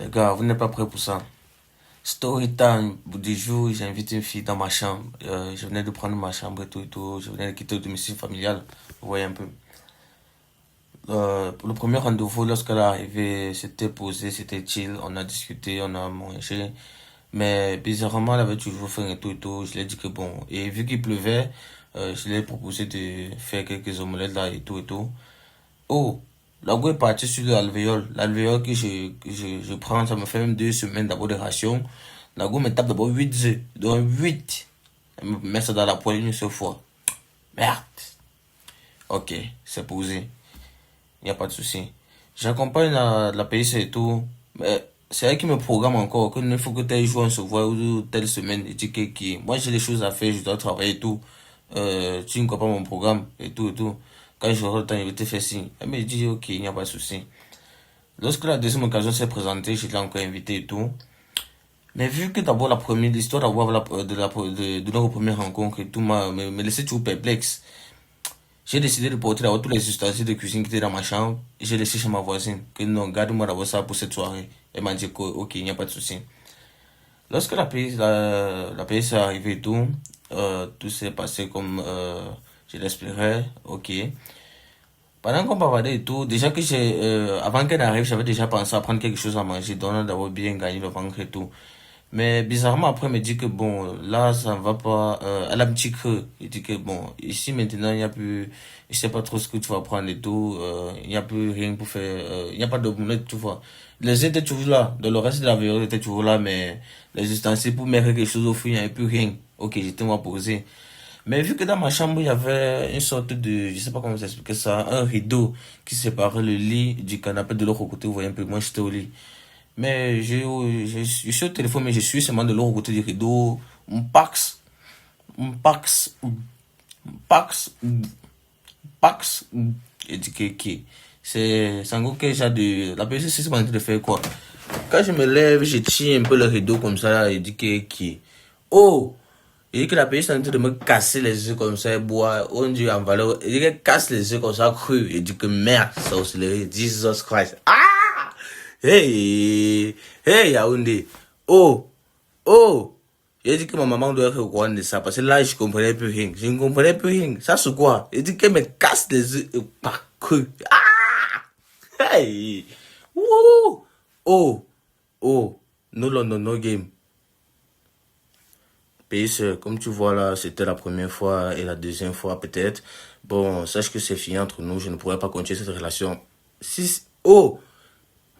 Les gars, vous n'êtes pas prêts pour ça. Story time, bout du jour, j'ai invité une fille dans ma chambre. Je venais de prendre ma chambre et tout et tout. Je venais de quitter le domicile familial. Vous voyez un peu. Pour le premier rendez-vous, lorsqu'elle est arrivée, c'était posé, c'était chill. On a discuté, on a mangé. Mais bizarrement, elle avait toujours faim et tout et tout. Je lui ai dit que bon. Et vu qu'il pleuvait, je lui ai proposé de faire quelques omelettes là et tout et tout. Oh, la go est partie sur l'alvéole. L'alvéole que je prends, ça me fait même 2 semaines d'abord de ration. La go me tape d'abord 8 œufs. Donc 8. Elle me met ça dans la poêle une seule fois. Merde. Ok, c'est posé. Il n'y a pas de souci. J'accompagne la PIC et tout. Mais c'est elle qui me programme encore. Qu'il faut que tel jour on se voit ou telle semaine. Et dit que moi j'ai des choses à faire, je dois travailler et tout. Tu ne crois pas mon programme et tout et tout. Quand j'aurai le temps, je vais te faire signe. Elle me dit ok, il n'y a pas de souci. Lorsque la deuxième occasion s'est présentée, je l'ai encore invité et tout. Mais vu que d'abord la première, l'histoire d'avoir de notre première rencontre et tout me laissait toujours perplexe. J'ai décidé de porter d'abord tous les ustensiles de cuisine qui étaient dans ma chambre. Et j'ai laissé chez ma voisine. Que non, garde-moi d'abord ça pour cette soirée. Elle m'a dit que, ok, il n'y a pas de souci. Lorsque la pays est arrivée et tout, tout s'est passé comme je l'espérais, ok. Pendant qu'on parlait et tout, déjà que avant qu'elle arrive, j'avais déjà pensé à prendre quelque chose à manger, donc d'avoir bien gagné le ventre et tout. Mais bizarrement, après, elle me dit que bon, là, ça ne va pas. Elle a un petit creux. Il dit que bon, ici maintenant, il n'y a plus. Je sais pas trop ce que tu vas prendre et tout. Il n'y a plus rien pour faire. Il n'y a pas d'omelette, tu vois. Les œufs étaient toujours là. Le reste de la viande était toujours là, mais les ustensiles pour mettre quelque chose au fond, il n'y avait plus rien. Ok, j'étais moi posé. Mais vu que dans ma chambre, il y avait une sorte de. Je sais pas comment vous expliquer ça. Un rideau qui séparait le lit du canapé de l'autre côté. Vous voyez un peu, moi, j'étais au lit. Mais je suis au téléphone, mais je suis seulement de l'autre côté du rideau. Pax, Pax, Pax, Pax. Et dit que c'est en gros que j'ai de. La personne, c'est en train de faire quoi? Quand je me lève, je tire un peu le rideau comme ça, et dit que. Oh! Il dit que la personne est en train de me casser les yeux comme ça, et boire, on dit en valeur. Il dit qu'elle casse les yeux comme ça, cru. Il dit que merde, ça aussi, Jesus Christ. Ah! Hey, hey Yaoundé. Oh, oh. J'ai dit que ma maman doit être au courant de ça parce que là, je comprenais plus rien. Je ne comprenais plus rien. Ça, c'est quoi? Il dit qu'elle me casse les yeux. Pas cru. Ah! Hey! Wouh! Oh, oh. No London, no game. PS, comme tu vois là, c'était la première fois et la deuxième fois peut-être. Bon, sache que c'est fini entre nous. Je ne pourrais pas continuer cette relation. Si, oh!